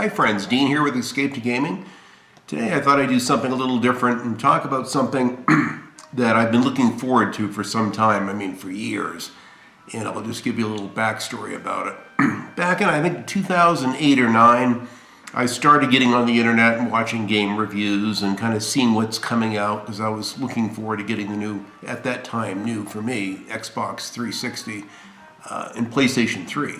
Hi friends, Dean here with Escape to Gaming. Today I thought I'd do something a little different and talk about something that I've been looking forward to for some time, for years. And I'll just give you a little backstory about it. Back in, I think, 2008 or 9, I started getting on the internet and watching game reviews and kind of seeing what's coming out because I was looking forward to getting the new, at that time, new for me, Xbox 360 and PlayStation 3.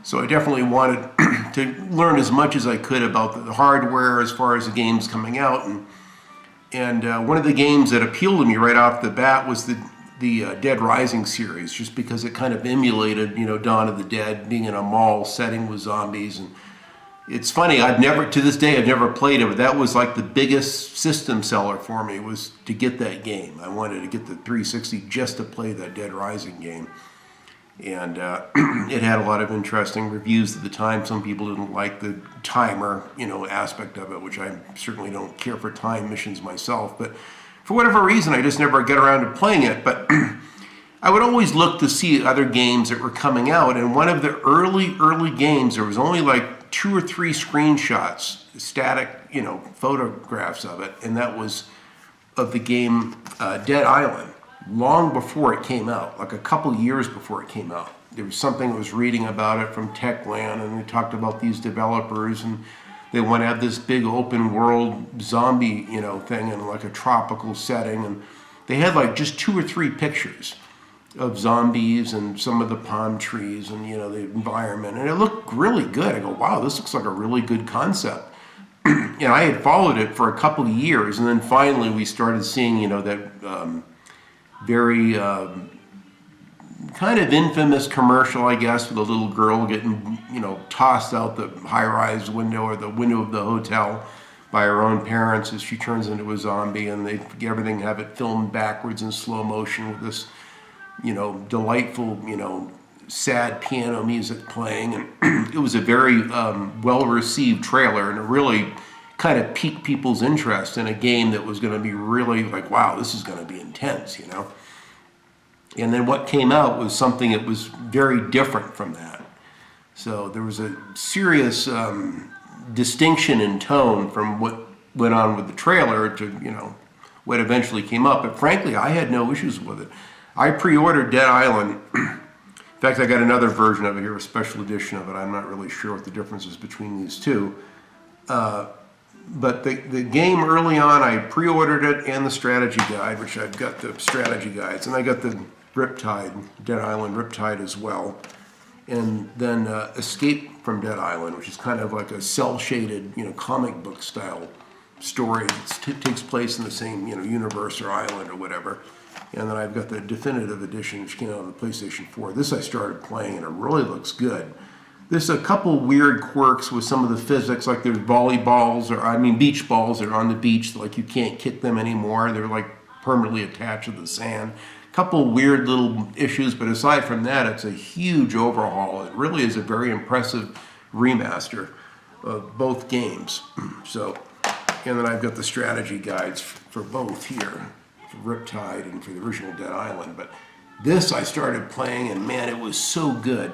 So I definitely wanted to learn as much as I could about the hardware as far as the games coming out. And one of the games that appealed to me right off the bat was the Dead Rising series, just because it kind of emulated, Dawn of the Dead, being in a mall setting with zombies. And it's funny, to this day, I've never played it, but that was like the biggest system seller for me, was to get that game. I wanted to get the 360 just to play that Dead Rising game. And it had a lot of interesting reviews at the time. Some people didn't like the timer, aspect of it, which I certainly don't care for time missions myself. But for whatever reason, I just never get around to playing it. But I would always look to see other games that were coming out. And one of the early games, there was only like 2 or 3 screenshots, static, photographs of it. And that was of the game Dead Island. Long before it came out, like a couple years before it came out. There was something I was reading about it from Techland, and they talked about these developers, and they want to have this big open world zombie, thing in like a tropical setting. And they had like just 2 or 3 pictures of zombies and some of the palm trees and, the environment. And it looked really good. I go, wow, this looks like a really good concept. And I had followed it for a couple of years, and then finally we started seeing, that very kind of infamous commercial, I guess, with a little girl getting, tossed out the high-rise window or the window of the hotel by her own parents as she turns into a zombie, and they get everything, have it filmed backwards in slow motion with this, delightful, sad piano music playing. And it was a very well-received trailer, and it really kind of piqued people's interest in a game that was going to be really like, wow, this is going to be intense, And then what came out was something that was very different from that. So there was a serious distinction in tone from what went on with the trailer to, what eventually came up. But frankly, I had no issues with it. I pre-ordered Dead Island. In fact, I got another version of it here, a special edition of it. I'm not really sure what the difference is between these two. But the game early on, I pre-ordered it and the strategy guide, which I've got the strategy guides, and I got the Riptide, Dead Island Riptide as well. And then Escape from Dead Island, which is kind of like a cel-shaded, comic book style story that takes place in the same, universe or island or whatever. And then I've got the definitive edition, which came out on the PlayStation 4. This I started playing, and it really looks good. There's a couple weird quirks with some of the physics, like there's volleyballs, beach balls that are on the beach, like you can't kick them anymore. They're like permanently attached to the sand. A couple weird little issues, but aside from that, it's a huge overhaul. It really is a very impressive remaster of both games. So, and then I've got the strategy guides for both here, for Riptide and for the original Dead Island. But this I started playing, and man, it was so good.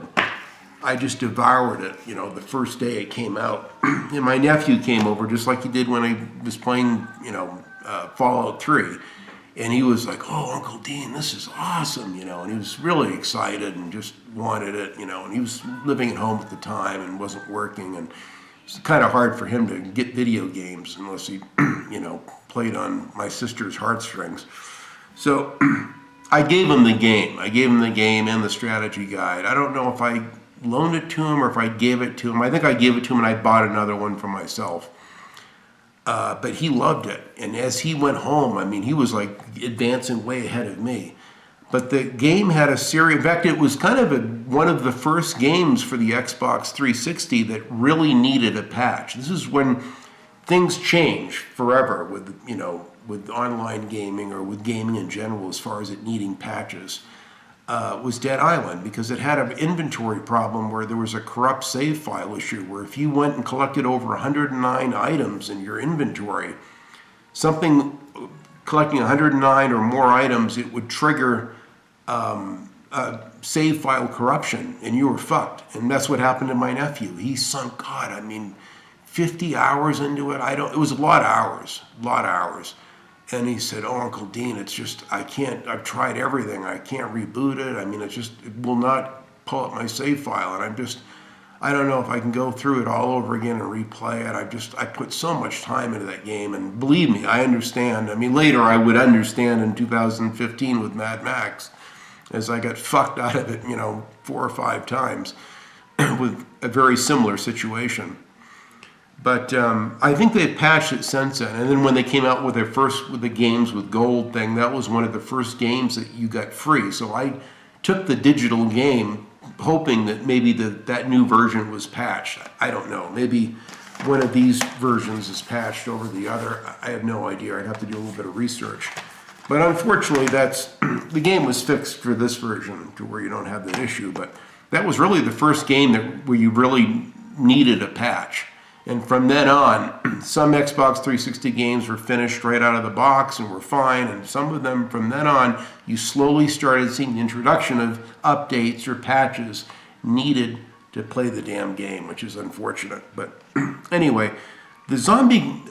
I just devoured it, the first day it came out. And my nephew came over, just like he did when I was playing, Fallout 3. And he was like, oh, Uncle Dean, this is awesome, and he was really excited and just wanted it, and he was living at home at the time and wasn't working. And it's kind of hard for him to get video games unless he, played on my sister's heartstrings. So I gave him the game. I gave him the game and the strategy guide. I don't know if I loaned it to him or if I gave it to him. I think I gave it to him and I bought another one for myself. But he loved it. And as he went home, he was like advancing way ahead of me. But the game had a series. In fact, it was kind of one of the first games for the Xbox 360 that really needed a patch. This is when things change forever with, with online gaming or with gaming in general as far as it needing patches. Was Dead Island, because it had an inventory problem where there was a corrupt save file issue where if you went and collected over 109 items in your inventory, collecting 109 or more items, it would trigger save file corruption, and you were fucked. And that's what happened to my nephew. He sunk, God, 50 hours into it. It was a lot of hours. And he said, "Oh, Uncle Dean, it's just, I've tried everything. I can't reboot it. I mean, it will not pull up my save file. And I don't know if I can go through it all over again and replay it. I put so much time into that game. And believe me, I understand. I mean, later I would understand in 2015 with Mad Max, as I got fucked out of it, 4 or 5 times with a very similar situation. But I think they've patched it since then. And then when they came out with the games with gold thing, that was one of the first games that you got free. So I took the digital game hoping that maybe that new version was patched. I don't know. Maybe one of these versions is patched over the other. I have no idea. I'd have to do a little bit of research. But unfortunately, the game was fixed for this version to where you don't have that issue. But that was really the first game where you really needed a patch. And from then on, some Xbox 360 games were finished right out of the box and were fine. And some of them, from then on, you slowly started seeing the introduction of updates or patches needed to play the damn game, which is unfortunate. But anyway, the zombie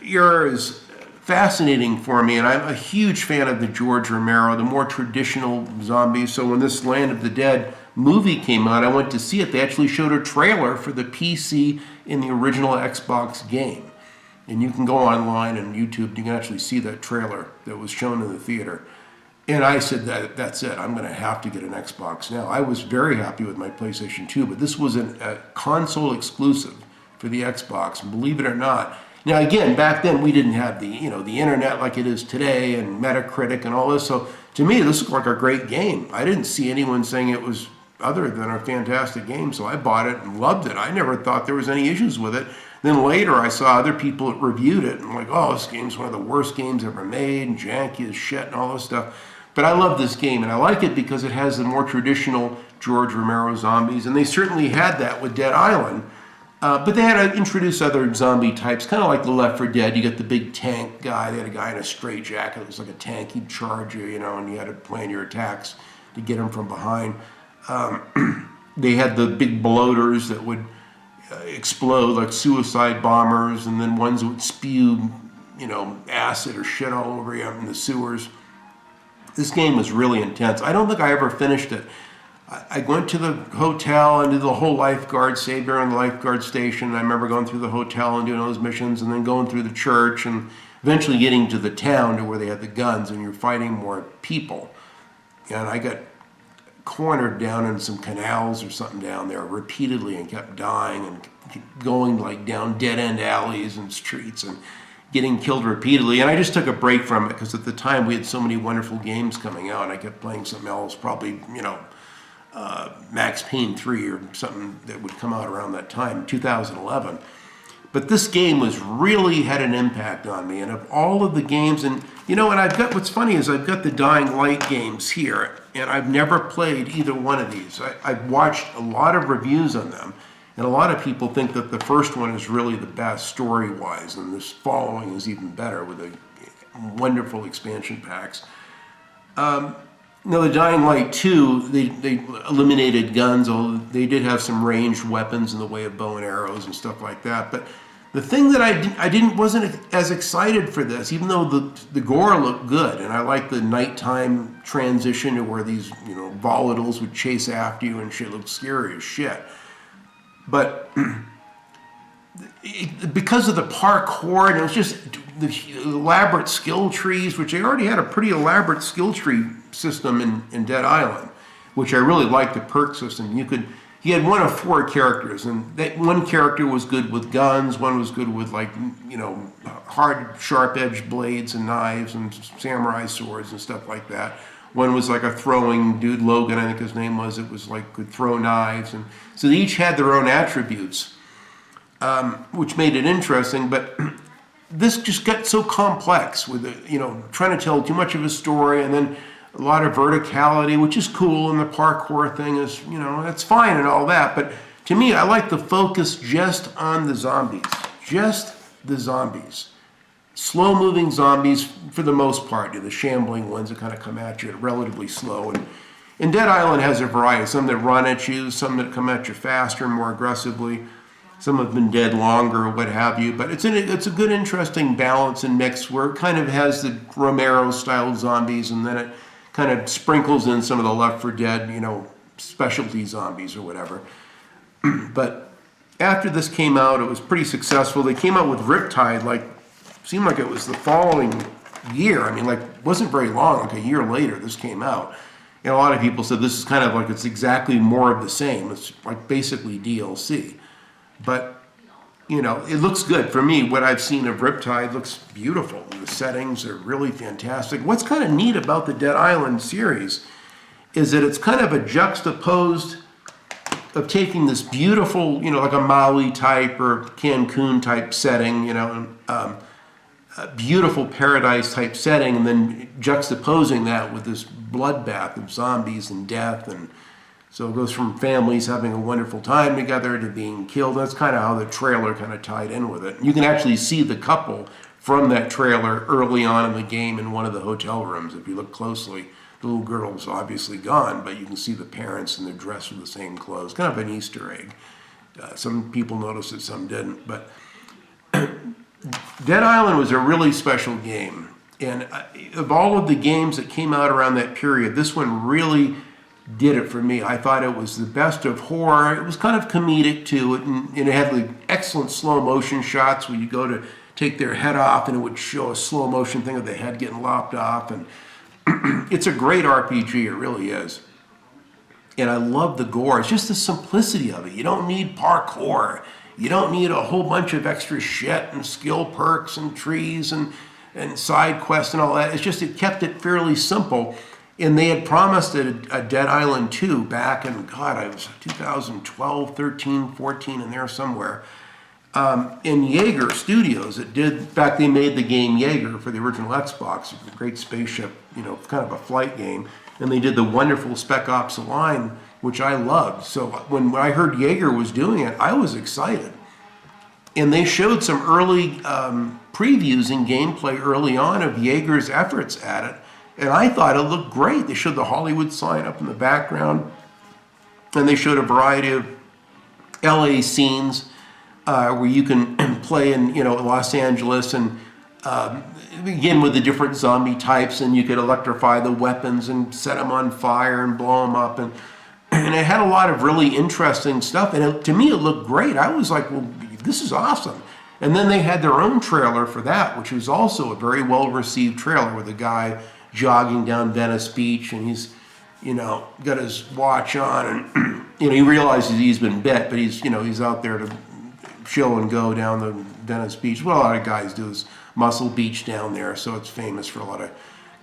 era is fascinating for me, and I'm a huge fan of the George Romero, the more traditional zombies. So when this Land of the Dead movie came out, I went to see it. They actually showed a trailer for the PC in the original Xbox game. And you can go online and YouTube, you can actually see that trailer that was shown in the theater. And I said, that's it, I'm going to have to get an Xbox now. I was very happy with my PlayStation 2, but this was a console exclusive for the Xbox, and believe it or not. Now again, back then we didn't have the internet like it is today and Metacritic and all this. So to me, this looked like a great game. I didn't see anyone saying it was other than a fantastic game, so I bought it and loved it. I never thought there was any issues with it. Then later I saw other people that reviewed it and like, oh, this game's one of the worst games ever made, and janky as shit and all this stuff. But I love this game, and I like it because it has the more traditional George Romero zombies, and they certainly had that with Dead Island. But they had to introduce other zombie types, kind of like the Left 4 Dead. You got the big tank guy. They had a guy in a straitjacket that was like a tank. He'd charge you, and you had to plan your attacks to get him from behind. They had the big bloaters that would explode like suicide bombers, and then ones that would spew, acid or shit all over you in the sewers. This game was really intense. I don't think I ever finished it. I went to the hotel and did the whole lifeguard, saved her on the lifeguard station. I remember going through the hotel and doing all those missions, and then going through the church and eventually getting to the town to where they had the guns and you're fighting more people. And I got cornered down in some canals or something down there repeatedly and kept dying and going like down dead-end alleys and streets and getting killed repeatedly. And I just took a break from it because at the time we had so many wonderful games coming out. I kept playing something else, probably, Max Payne 3 or something that would come out around that time, 2011. But this game really had an impact on me. And of all of the games, and what's funny is I've got the Dying Light games here, and I've never played either one of these. I've watched a lot of reviews on them, and a lot of people think that the first one is really the best story-wise, and this following is even better with the wonderful expansion packs. The Dying Light 2, they eliminated guns, although they did have some ranged weapons in the way of bow and arrows and stuff like that. But the thing that I wasn't as excited for this, even though the gore looked good, and I liked the nighttime transition to where these volatiles would chase after you and shit looked scary as shit. But because of the parkour, and it was just the elaborate skill trees, which they already had a pretty elaborate skill tree system in Dead Island, which I really liked the perk system. He had one of 4 characters, and that one character was good with guns, one was good with hard, sharp-edged blades and knives and samurai swords and stuff like that. One was like a throwing dude, Logan, I think his name was. It was like could throw knives, and so they each had their own attributes, which made it interesting. But this just got so complex with trying to tell too much of a story, and then a lot of verticality, which is cool, and the parkour thing is, that's fine and all that. But to me, I like the focus just on the zombies. Just the zombies. Slow-moving zombies for the most part. The shambling ones that kind of come at you relatively slow. And Dead Island has a variety. Some that run at you, some that come at you faster and more aggressively. Some have been dead longer, or what have you. But it's a good, interesting balance and mix where it kind of has the Romero-style zombies, and then it kind of sprinkles in some of the Left 4 Dead, specialty zombies or whatever. But after this came out, it was pretty successful. They came out with Riptide, seemed like it was the following year. I mean, wasn't very long, like a year later, this came out. And a lot of people said this is kind of it's exactly more of the same. It's like basically DLC. But, it looks good. For me, what I've seen of Riptide looks beautiful. The settings are really fantastic. What's kind of neat about the Dead Island series is that it's kind of a juxtaposed of taking this beautiful, like a Maui type or Cancun type setting, a beautiful paradise type setting, and then juxtaposing that with this bloodbath of zombies and death. And so it goes from families having a wonderful time together to being killed. That's kind of how the trailer kind of tied in with it. You can actually see the couple from that trailer early on in the game in one of the hotel rooms. If you look closely, the little girl's obviously gone, but you can see the parents and they're dressed with the same clothes. Kind of an Easter egg. Some people noticed it, some didn't. But Dead Island was a really special game. And of all of the games that came out around that period, this one really did it for me. I thought it was the best of horror. It was kind of comedic too, and it had excellent slow motion shots where you go to take their head off and it would show a slow motion thing of the head getting lopped off. And it's a great RPG, it really is. And I love the gore. It's just the simplicity of it. You don't need parkour. You don't need a whole bunch of extra shit and skill perks and trees and side quests and all that. It's just, it kept it fairly simple. And they had promised a Dead Island 2 back in, I was 2012, 13, 14, in there somewhere. In Jaeger Studios, in fact, they made the game Jaeger for the original Xbox, a great spaceship, kind of a flight game. And they did the wonderful Spec Ops line, which I loved. So when I heard Jaeger was doing it, I was excited. And they showed some early previews and gameplay early on of Jaeger's efforts at it. And I thought it looked great. They showed the Hollywood sign up in the background. And they showed a variety of LA scenes where you can play in, Los Angeles, and again with the different zombie types, and you could electrify the weapons and set them on fire and blow them up. And it had a lot of really interesting stuff. And to me, it looked great. I was like, well, this is awesome. And then they had their own trailer for that, which was also a very well-received trailer with a guy jogging down Venice Beach, and he's, got his watch on, and, he realizes he's been bit, but he's out there to chill and go down the Venice Beach. What a lot of guys do is Muscle Beach down there, so it's famous for a lot of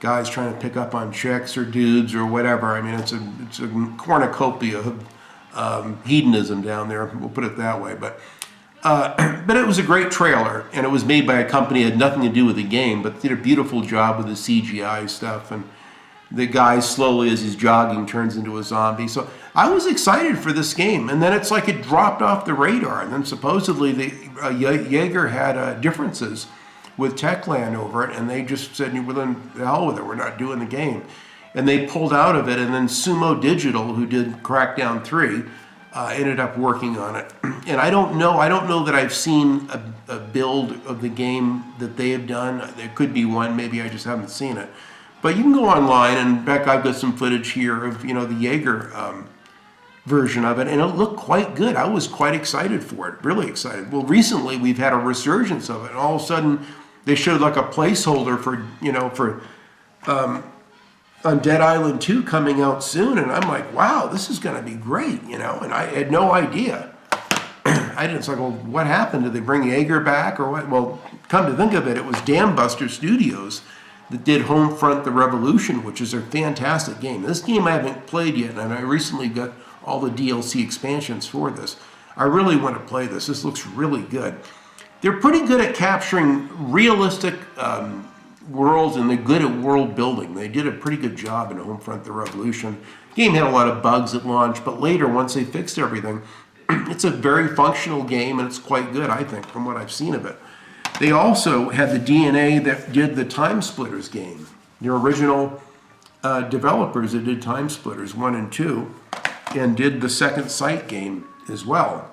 guys trying to pick up on chicks or dudes or whatever. I mean, it's a cornucopia of hedonism down there, we'll put it that way. But it was a great trailer, and it was made by a company that had nothing to do with the game, but did a beautiful job with the CGI stuff, and the guy slowly, as he's jogging, turns into a zombie. So I was excited for this game, and then it's like it dropped off the radar, and then supposedly Jaeger had differences with Techland over it, and they just said, well, then the hell with it, we're not doing the game. And they pulled out of it, and then Sumo Digital, who did Crackdown 3, ended up working on it. And I don't know that I've seen a build of the game that they have done. There could be one, maybe I just haven't seen it. But you can go online, and in fact, I've got some footage here of, the Jaeger version of it, and it looked quite good. I was quite excited for it, really excited. Well, recently we've had a resurgence of it, and all of a sudden they showed like a placeholder for on Dead Island 2 coming out soon, and I'm like, wow, this is going to be great, and I had no idea. It's like, well, what happened? Did they bring Jaeger back or what? Well, come to think of it, it was Dambuster Studios that did Homefront: The Revolution, which is a fantastic game. This game I haven't played yet, and I recently got all the DLC expansions for this. I really want to play this. This looks really good. They're pretty good at capturing realistic worlds, and they're good at world building. They did a pretty good job in Homefront: The Revolution. The game had a lot of bugs at launch, but later, once they fixed everything, it's a very functional game, and it's quite good, I think, from what I've seen of it. They also had the DNA that did the Time Splitters game. Their original developers that did Time Splitters 1 and 2, and did the Second Sight game as well.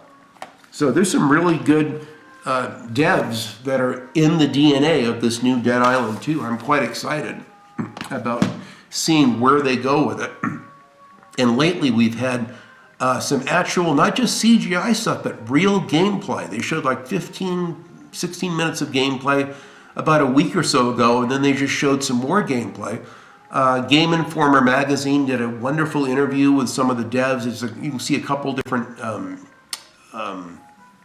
So there's some really good devs that are in the DNA of this new Dead Island 2. I'm quite excited about seeing where they go with it. And lately we've had some actual, not just CGI stuff, but real gameplay. They showed like 16 minutes of gameplay about a week or so ago, and then they just showed some more gameplay. Game Informer magazine did a wonderful interview with some of the devs. You can see a couple different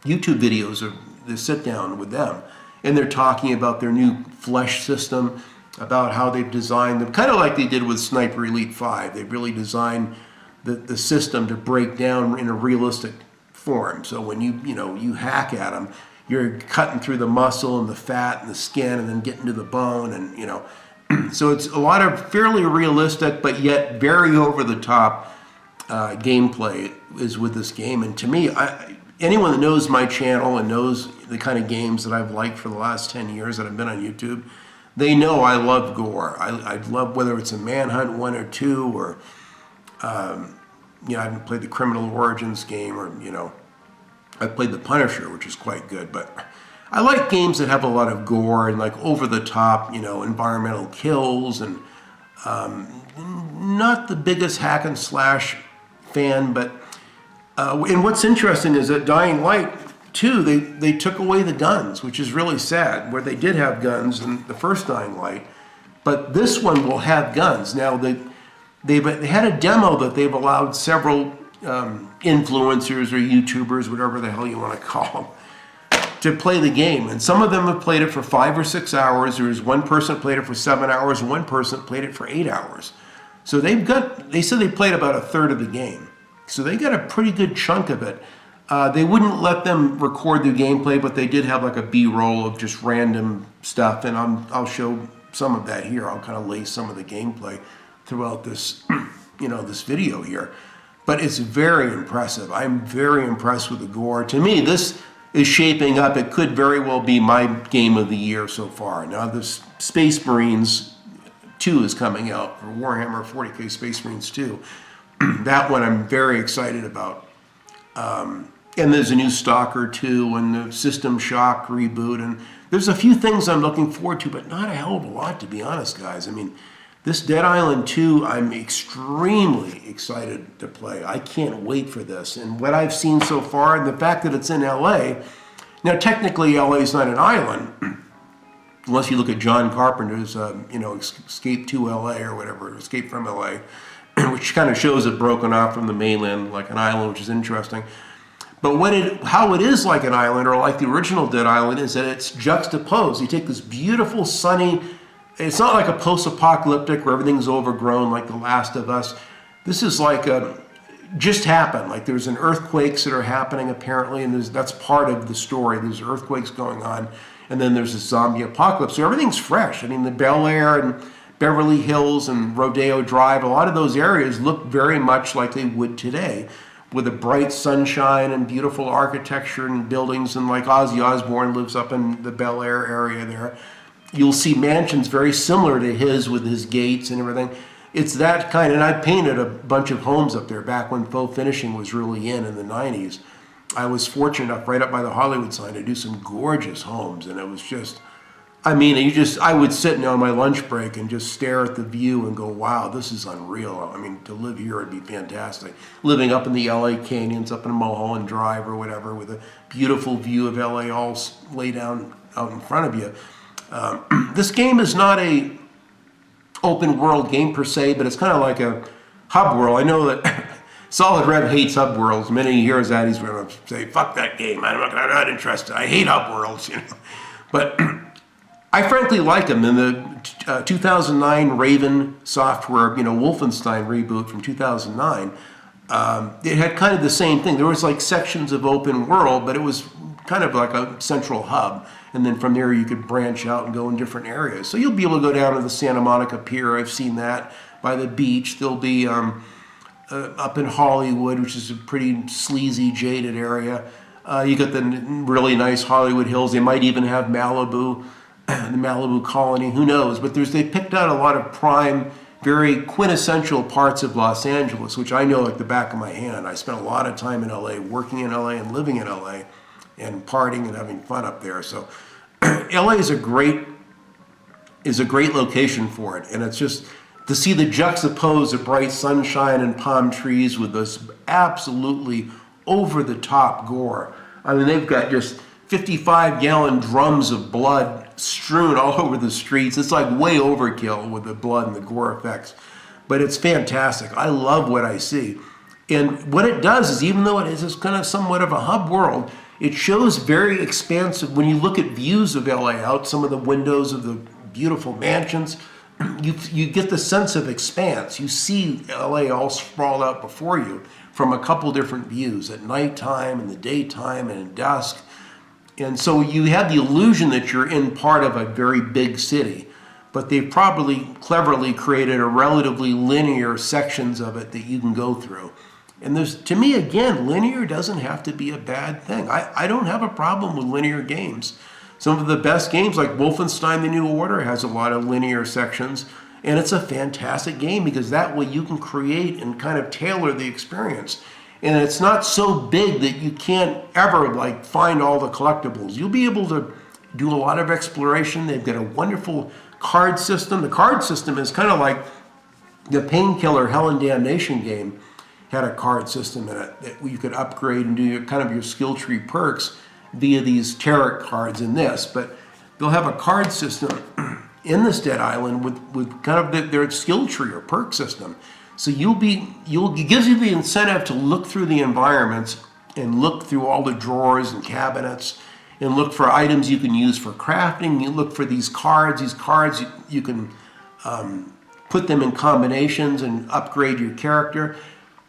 YouTube videos of the sit down with them, and they're talking about their new flesh system, about how they've designed them, kind of like they did with Sniper Elite 5. They really designed the system to break down in a realistic form. So when you hack at them, you're cutting through the muscle and the fat and the skin and then getting to the bone, and so it's a lot of fairly realistic but yet very over the top gameplay is with this game. And to me, anyone that knows my channel and knows the kind of games that I've liked for the last 10 years that I've been on YouTube, they know I love gore. I love, whether it's a Manhunt 1 or 2, or I haven't played the Criminal Origins game, or I've played the Punisher, which is quite good. But I like games that have a lot of gore and like over the top, environmental kills, and not the biggest hack and slash fan. But and what's interesting is that Dying Light 2, they took away the guns, which is really sad, where they did have guns in the first Dying Light, but this one will have guns. Now, they had a demo that they've allowed several influencers or YouTubers, whatever the hell you want to call them, to play the game. And some of them have played it for 5 or 6 hours. There was one person that played it for 7 hours, and one person that played it for 8 hours. So they said they played about a third of the game. So they got a pretty good chunk of it. They wouldn't let them record the gameplay, but they did have like a B-roll of just random stuff, and I'll show some of that here. I'll kind of lay some of the gameplay throughout this, this video here. But it's very impressive. I'm very impressed with the gore. To me, this is shaping up. It could very well be my game of the year so far. Now, the Space Marines 2 is coming out for Warhammer 40K Space Marines 2. That one I'm very excited about. And there's a new Stalker 2 and the System Shock reboot. And there's a few things I'm looking forward to, but not a hell of a lot, to be honest, guys. I mean, this Dead Island 2, I'm extremely excited to play. I can't wait for this. And what I've seen so far, and the fact that it's in LA, now technically LA is not an island, unless you look at John Carpenter's, Escape to LA or whatever, Escape from LA, which kind of shows it broken off from the mainland like an island, which is interesting. But how it is like an island, or like the original Dead Island, is that it's juxtaposed. You take this beautiful sunny, it's not like a post-apocalyptic where everything's overgrown like The Last of Us. This is like just happened. Like there's earthquakes that are happening apparently, and that's part of the story. There's earthquakes going on, and then there's a zombie apocalypse. So everything's fresh. I mean, the Bel Air and Beverly Hills and Rodeo Drive, a lot of those areas look very much like they would today, with a bright sunshine and beautiful architecture and buildings, and like Ozzy Osbourne lives up in the Bel Air area there. You'll see mansions very similar to his with his gates and everything. It's that kind, and I painted a bunch of homes up there back when faux finishing was really in the 90s. I was fortunate enough right up by the Hollywood sign to do some gorgeous homes, and it was just, I would sit on my lunch break and just stare at the view and go, wow, this is unreal. I mean, to live here would be fantastic. Living up in the LA canyons, up in Mulholland Drive or whatever, with a beautiful view of LA all laid down out in front of you. This game is not a open world game per se, but it's kind of like a hub world. I know that Solid Rev hates hub worlds. Many years that he's going to say, fuck that game. I'm not interested. I hate hub worlds, But I frankly like them. In the 2009 Raven Software, Wolfenstein reboot from 2009, it had kind of the same thing. There was like sections of open world, but it was kind of like a central hub. And then from there you could branch out and go in different areas. So you'll be able to go down to the Santa Monica Pier. I've seen that by the beach. There'll be up in Hollywood, which is a pretty sleazy, jaded area. You got the really nice Hollywood Hills. They might even have Malibu, the Malibu colony, who knows? But they picked out a lot of prime, very quintessential parts of Los Angeles, which I know like the back of my hand. I spent a lot of time in LA, working in LA and living in LA. and partying and having fun up there. So LA is a great location for it, and it's just to see the juxtapose of bright sunshine and palm trees with this absolutely over-the-top gore. I mean, they've got just 55-gallon drums of blood strewn all over the streets. It's like way overkill with the blood and the gore effects, but it's fantastic. I love what I see. And what it does is, even though it is kind of somewhat of a hub world, it shows very expansive. When you look at views of LA out, some of the windows of the beautiful mansions, you get the sense of expanse. You see LA all sprawled out before you from a couple different views, at nighttime, in the daytime, and in dusk. And so you have the illusion that you're in part of a very big city, but they've probably cleverly created a relatively linear sections of it that you can go through. And there's, to me, again, linear doesn't have to be a bad thing. I don't have a problem with linear games. Some of the best games, like Wolfenstein: The New Order, has a lot of linear sections, and it's a fantastic game because that way you can create and kind of tailor the experience. And it's not so big that you can't ever like find all the collectibles. You'll be able to do a lot of exploration. They've got a wonderful card system. The card system is kind of like the Painkiller Hell and Damnation game had a card system in it that you could upgrade and do your, kind of your skill tree perks via these tarot cards in this. But they'll have a card system in this Dead Island with kind of their skill tree or perk system. So it gives you the incentive to look through the environments and look through all the drawers and cabinets and look for items you can use for crafting. You look for these cards. These cards, you can put them in combinations and upgrade your character.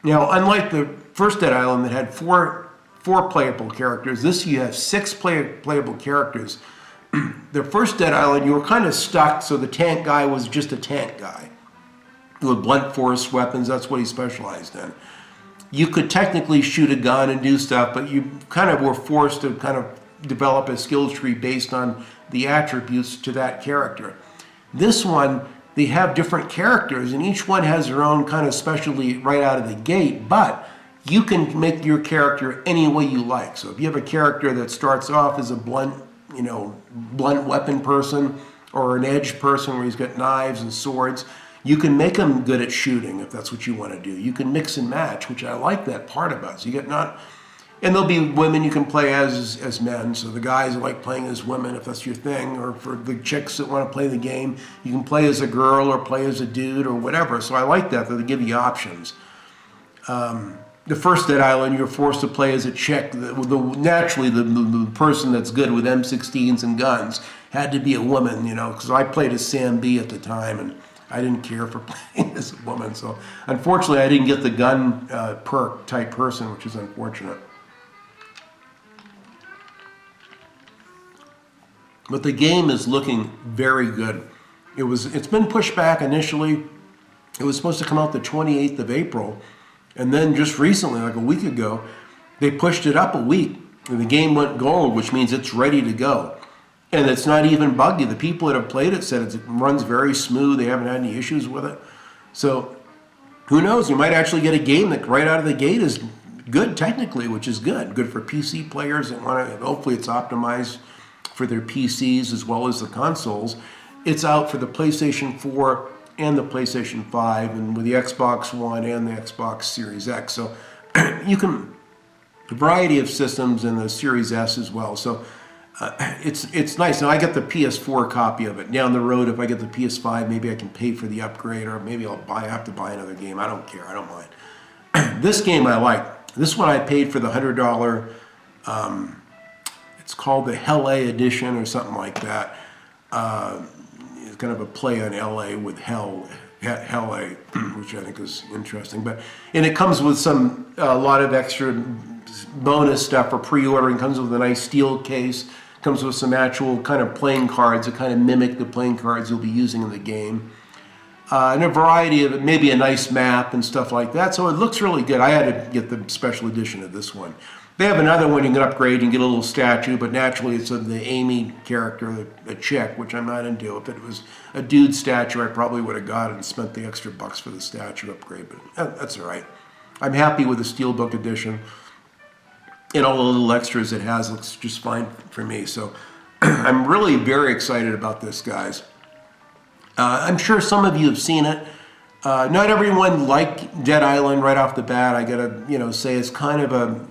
Now, unlike the first Dead Island that had four playable characters, this you have 6 playable characters. The first Dead Island, you were kind of stuck, so the tank guy was just a tank guy with blunt force weapons. That's what he specialized in. You could technically shoot a gun and do stuff, but you kind of were forced to kind of develop a skill tree based on the attributes to that character. This one, they have different characters, and each one has their own kind of specialty right out of the gate, but you can make your character any way you like. So if you have a character that starts off as a blunt weapon person or an edge person where he's got knives and swords, you can make him good at shooting if that's what you want to do. You can mix and match, which I like that part about it. So you get and there'll be women you can play as men. So the guys like playing as women if that's your thing, or for the chicks that want to play the game, you can play as a girl or play as a dude or whatever. So I like that they give you options. The first Dead Island, you're forced to play as a chick. Naturally, the person that's good with M16s and guns had to be a woman, because I played as Sam B at the time, and I didn't care for playing as a woman. So unfortunately, I didn't get the gun perk type person, which is unfortunate. But the game is looking very good. It's been pushed back initially. It was supposed to come out the 28th of April. And then just recently, like a week ago, they pushed it up a week. And the game went gold, which means it's ready to go. And it's not even buggy. The people that have played it said it runs very smooth. They haven't had any issues with it. So who knows? You might actually get a game that right out of the gate is good technically, which is good. Good for PC players that want to, hopefully it's optimized for their PCs as well as the consoles. It's out for the PlayStation 4 and the PlayStation 5, and with the Xbox One and the Xbox Series X. So you can, a variety of systems and the Series S as well. So it's nice. Now I got the PS4 copy of it. Down the road, if I get the PS5, maybe I can pay for the upgrade, or maybe I have to buy another game. I don't care. I don't mind. This game I like. This one I paid for the $100. It's called the Hell A edition or something like that. It's kind of a play on LA with Hell A, which I think is interesting. And it comes with a lot of extra bonus stuff for pre-ordering. Comes with a nice steel case. Comes with some actual kind of playing cards that kind of mimic the playing cards you'll be using in the game. And a variety of, maybe a nice map and stuff like that. So it looks really good. I had to get the special edition of this one. They have another one you can upgrade and get a little statue, but naturally it's of the Amy character, a chick, which I'm not into. If it was a dude statue, I probably would have got it and spent the extra bucks for the statue upgrade, but that's all right. I'm happy with the Steelbook edition. and all the little extras it has looks just fine for me. So I'm really very excited about this, guys. I'm sure some of you have seen it. Not everyone liked Dead Island right off the bat. I gotta, say it's kind of a,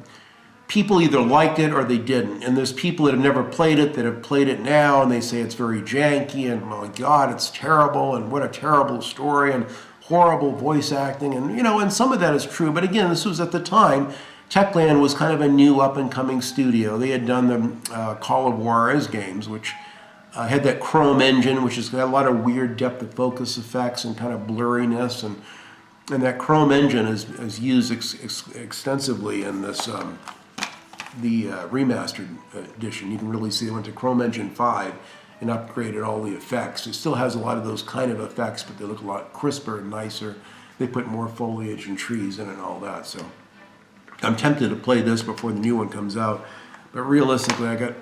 people either liked it or they didn't. And there's people that have never played it that have played it now, and they say it's very janky, and oh my God, it's terrible, and what a terrible story, and horrible voice acting, and and some of that is true. But again, this was at the time. Techland was kind of a new up-and-coming studio. They had done the Call of Juarez games, which had that Chrome engine, which has got a lot of weird depth of focus effects and kind of blurriness, and that Chrome engine is used extensively in this the remastered edition. You can really see they went to Chrome Engine 5 and upgraded all the effects. It still has a lot of those kind of effects, but they look a lot crisper and nicer. They put more foliage and trees in it and all that. So I'm tempted to play this before the new one comes out. But realistically, I got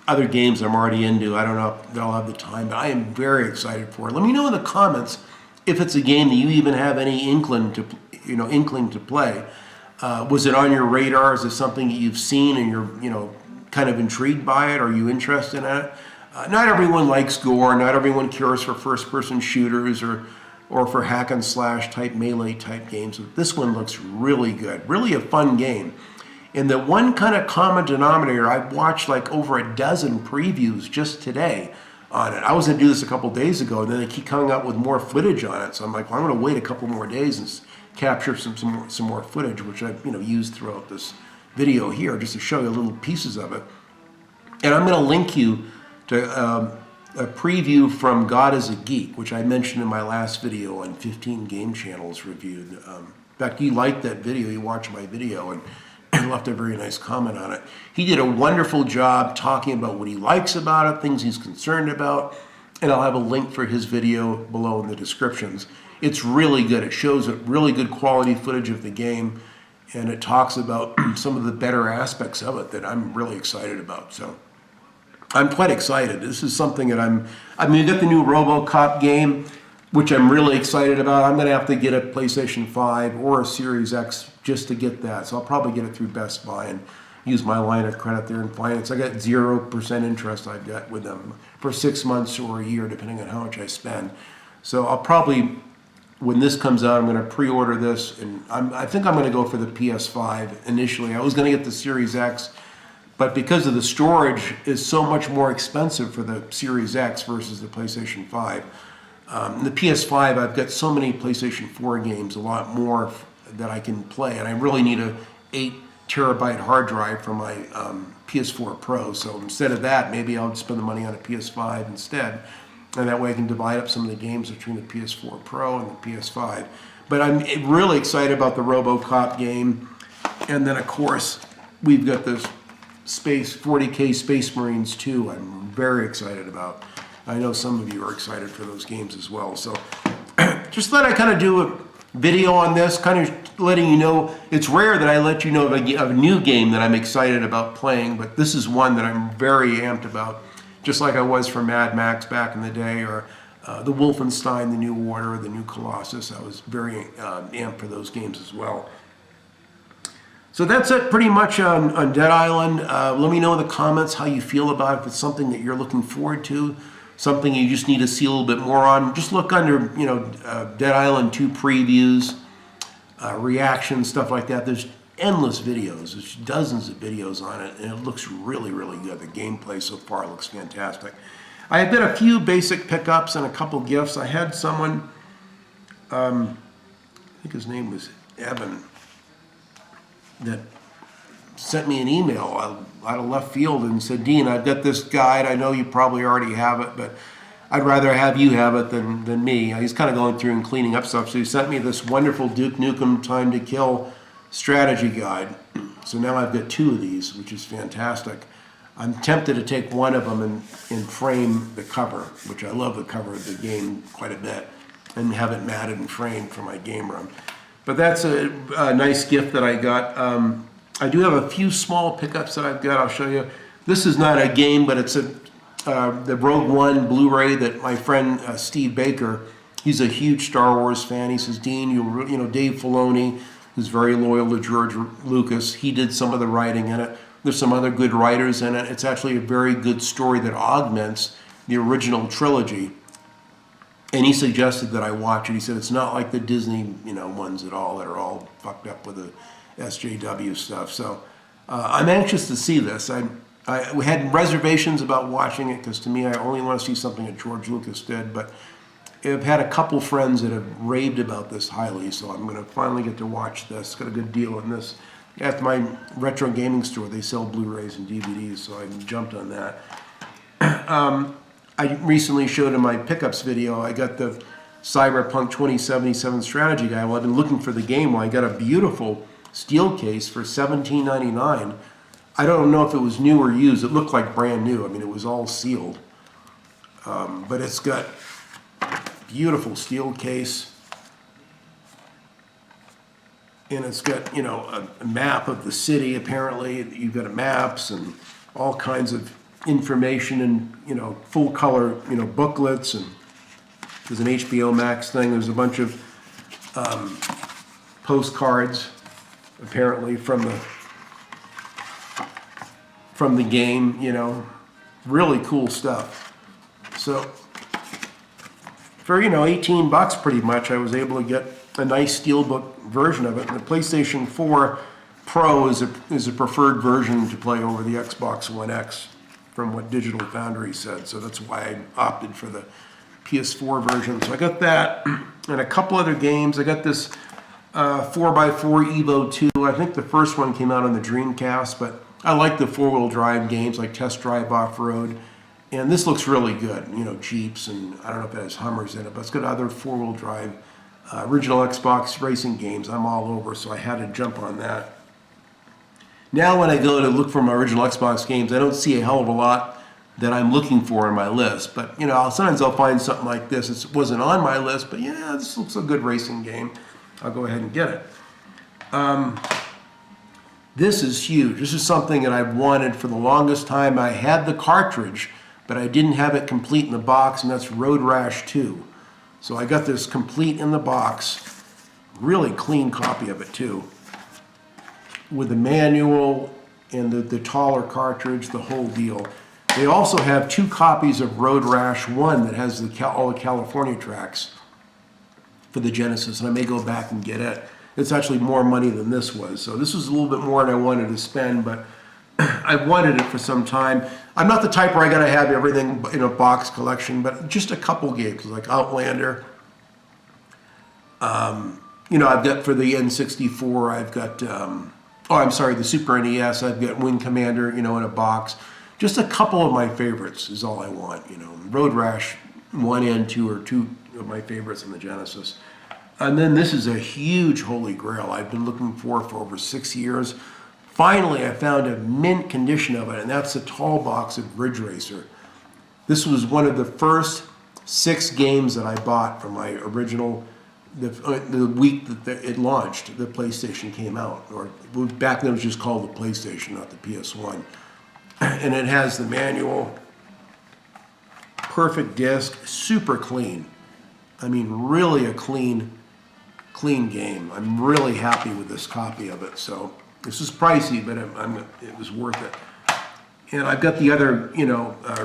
other games I'm already into. I don't know if I'll have the time, but I am very excited for it. Let me know in the comments if it's a game that you even have any inkling to play. Was it on your radar? Is it something that you've seen and you're kind of intrigued by it? Are you interested in it? Not everyone likes gore. Not everyone cares for first-person shooters or for hack and slash type melee type games. But this one looks really good, really a fun game. And the one kind of common denominator, I've watched like over a dozen previews just today on it. I was going to do this a couple days ago, and then they keep coming up with more footage on it. So I'm like, well, I'm going to wait a couple more days and capture some more footage, which I've used throughout this video here, just to show you little pieces of it. And I'm going to link you to a preview from God is a Geek, which I mentioned in my last video on 15 game channels reviewed. In fact, he liked that video. He watched my video and left a very nice comment on it. He did a wonderful job talking about what he likes about it, things he's concerned about, and I'll have a link for his video below in the descriptions. It's really good. It shows a really good quality footage of the game, and it talks about some of the better aspects of it that I'm really excited about. So I'm quite excited. This is something that you got the new RoboCop game, which I'm really excited about. I'm going to have to get a PlayStation 5 or a Series X just to get that. So I'll probably get it through Best Buy and use my line of credit there and finance. I got 0% interest I've got with them for 6 months or a year, depending on how much I spend. So I'll probably, when this comes out, I'm going to pre-order this, and I think I'm going to go for the PS5 initially. I was going to get the Series X, but because of the storage is so much more expensive for the Series X versus the PlayStation 5. The PS5, I've got so many PlayStation 4 games, a lot more that I can play, and I really need a 8 terabyte hard drive for my PS4 Pro. So instead of that, maybe I'll spend the money on a PS5 instead. And that way I can divide up some of the games between the PS4 Pro and the PS5. But I'm really excited about the RoboCop game. And then, of course, we've got this 40K Space Marines 2 I'm very excited about. I know some of you are excited for those games as well. So just thought I'd kind of do a video on this, kind of letting you know. It's rare that I let you know of a new game that I'm excited about playing, but this is one that I'm very amped about. Just like I was for Mad Max back in the day, or the Wolfenstein, the New Order, the New Colossus. I was very amped for those games as well. So that's it pretty much on Dead Island. Let me know in the comments how you feel about it. If it's something that you're looking forward to, something you just need to see a little bit more on. Just look under, Dead Island 2 previews, reactions, stuff like that. There's endless videos. There's dozens of videos on it, and it looks really, really good. The gameplay so far looks fantastic. I did a few basic pickups and a couple gifts. I had someone, I think his name was Evan, that sent me an email out of left field and said, Dean, I've got this guide. I know you probably already have it, but I'd rather have you have it than me. He's kind of going through and cleaning up stuff. So he sent me this wonderful Duke Nukem Time to Kill strategy guide. So now I've got 2 of these, which is fantastic. I'm tempted to take one of them and frame the cover, which I love the cover of the game quite a bit, and have it matted and framed for my game room. But that's a nice gift that I got. I do have a few small pickups that I've got. I'll show you. This is not a game, but it's the Rogue One Blu-ray that my friend Steve Baker, he's a huge Star Wars fan. He says, Dean, Dave Filoni, who's very loyal to George Lucas. He did some of the writing in it. There's some other good writers in it. It's actually a very good story that augments the original trilogy. And he suggested that I watch it. He said it's not like the Disney, ones at all that are all fucked up with the SJW stuff. So I'm anxious to see this. I had reservations about watching it because to me, I only want to see something that George Lucas did. But I've had a couple friends that have raved about this highly, so I'm going to finally get to watch this. Got a good deal on this. At my retro gaming store, they sell Blu-rays and DVDs, so I jumped on that. I recently showed in my pickups video, I got the Cyberpunk 2077 strategy guide. Well, I've been looking for the game. Well, I got a beautiful steel case for $17.99. I don't know if it was new or used. It looked like brand new. I mean, it was all sealed. But it's got beautiful steel case. And it's got, a map of the city, apparently. You've got maps and all kinds of information and, full color, booklets. And there's an HBO Max thing. There's a bunch of postcards, apparently, from the game, really cool stuff. So for, $18 pretty much, I was able to get a nice steelbook version of it. And the PlayStation 4 Pro is a preferred version to play over the Xbox One X from what Digital Foundry said. So that's why I opted for the PS4 version. So I got that and a couple other games. I got this 4x4 Evo 2. I think the first one came out on the Dreamcast, but I like the four-wheel drive games like Test Drive Off-Road. And this looks really good, Jeeps, and I don't know if it has Hummers in it, but it's got other four-wheel drive original Xbox racing games. I'm all over, so I had to jump on that. Now when I go to look for my original Xbox games, I don't see a hell of a lot that I'm looking for on my list. But, sometimes I'll find something like this. It wasn't on my list, but yeah, this looks a good racing game. I'll go ahead and get it. This is huge. This is something that I've wanted for the longest time. I had the cartridge, but I didn't have it complete in the box, and that's Road Rash 2. So I got this complete in the box, really clean copy of it too, with the manual and the taller cartridge, the whole deal. They also have 2 copies of Road Rash 1 that has all the California tracks for the Genesis, and I may go back and get it. It's actually more money than this was, so this was a little bit more than I wanted to spend, but I've wanted it for some time. I'm not the type where I gotta have everything in a box collection, but just a couple games like Outlander. I've got for the N64, I've got, the Super NES, I've got Wing Commander, in a box. Just a couple of my favorites is all I want, Road Rash 1 and 2 are 2 of my favorites in the Genesis. And then this is a huge holy grail I've been looking for over 6 years. Finally, I found a mint condition of it, and that's a tall box of Ridge Racer. This was one of the first 6 games that I bought from my original, the week that it launched, the PlayStation came out. Or back then it was just called the PlayStation, not the PS1. And it has the manual, perfect disc, super clean. I mean, really a clean game. I'm really happy with this copy of it. So this is pricey, but it was worth it. And I've got the other,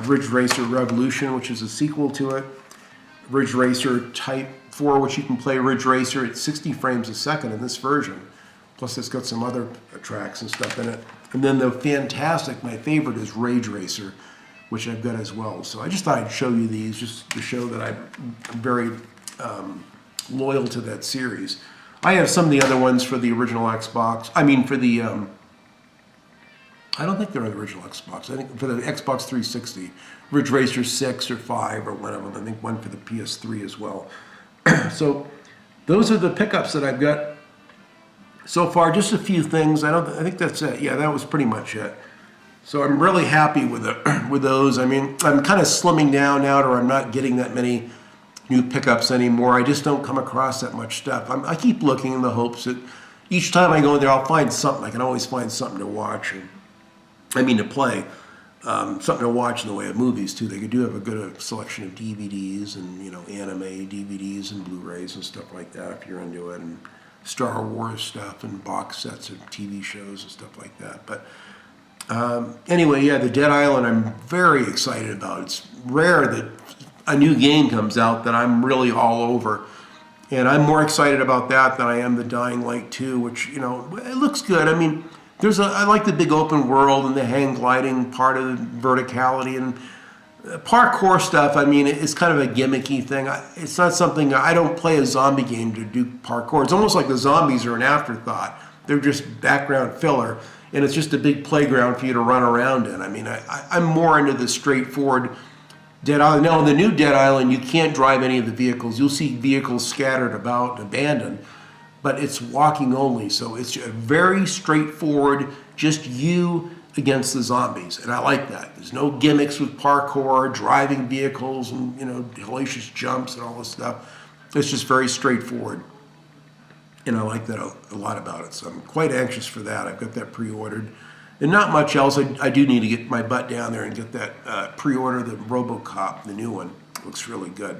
Ridge Racer Revolution, which is a sequel to it. Ridge Racer Type 4, which you can play Ridge Racer at 60 frames a second in this version. Plus it's got some other tracks and stuff in it. And then the fantastic, my favorite is Rage Racer, which I've got as well. So I just thought I'd show you these just to show that I'm very loyal to that series. I have some of the other ones for the original Xbox. I mean, for the, I don't think they're on the original Xbox. I think for the Xbox 360, Ridge Racer 6 or 5 or one of them. I think one for the PS3 as well. So those are the pickups that I've got so far. Just a few things. I think that's it. Yeah, that was pretty much it. So I'm really happy with those. I mean, I'm kind of slimming down now, or I'm not getting that many new pickups anymore. I just don't come across that much stuff. I keep looking in the hopes that each time I go in there, I'll find something. I can always find something to watch. To play. Something to watch in the way of movies too. They do have a good selection of DVDs and anime DVDs and Blu-rays and stuff like that if you're into it. And Star Wars stuff and box sets of TV shows and stuff like that. But anyway, yeah, the Dead Island I'm very excited about. It's rare that a new game comes out that I'm really all over. And I'm more excited about that than I am the Dying Light 2, which, you know, it looks good. I mean, I like the big open world and the hang gliding part of the verticality and parkour stuff. I mean, it's kind of a gimmicky thing. It's not something, I don't play a zombie game to do parkour. It's almost like the zombies are an afterthought. They're just background filler, and it's just a big playground for you to run around in. I mean, I'm more into the straightforward Dead Island. Now, in the new Dead Island, you can't drive any of the vehicles. You'll see vehicles scattered about, abandoned, but it's walking only. So it's a very straightforward, just you against the zombies, and I like that. There's no gimmicks with parkour, driving vehicles, and, you know, hellacious jumps and all this stuff. It's just very straightforward, and I like that a lot about it. So I'm quite anxious for that. I've got that pre-ordered, and not much else. I do need to get my butt down there and get that pre-order, the RoboCop, the new one. Looks really good.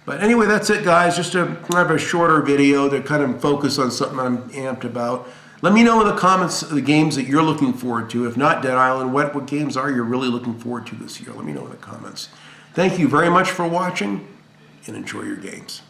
But anyway, that's it, guys. Just a kind of a shorter video to kind of focus on something I'm amped about. Let me know in the comments the games that you're looking forward to. If not Dead Island, what games are you really looking forward to this year? Let me know in the comments. Thank you very much for watching, and enjoy your games.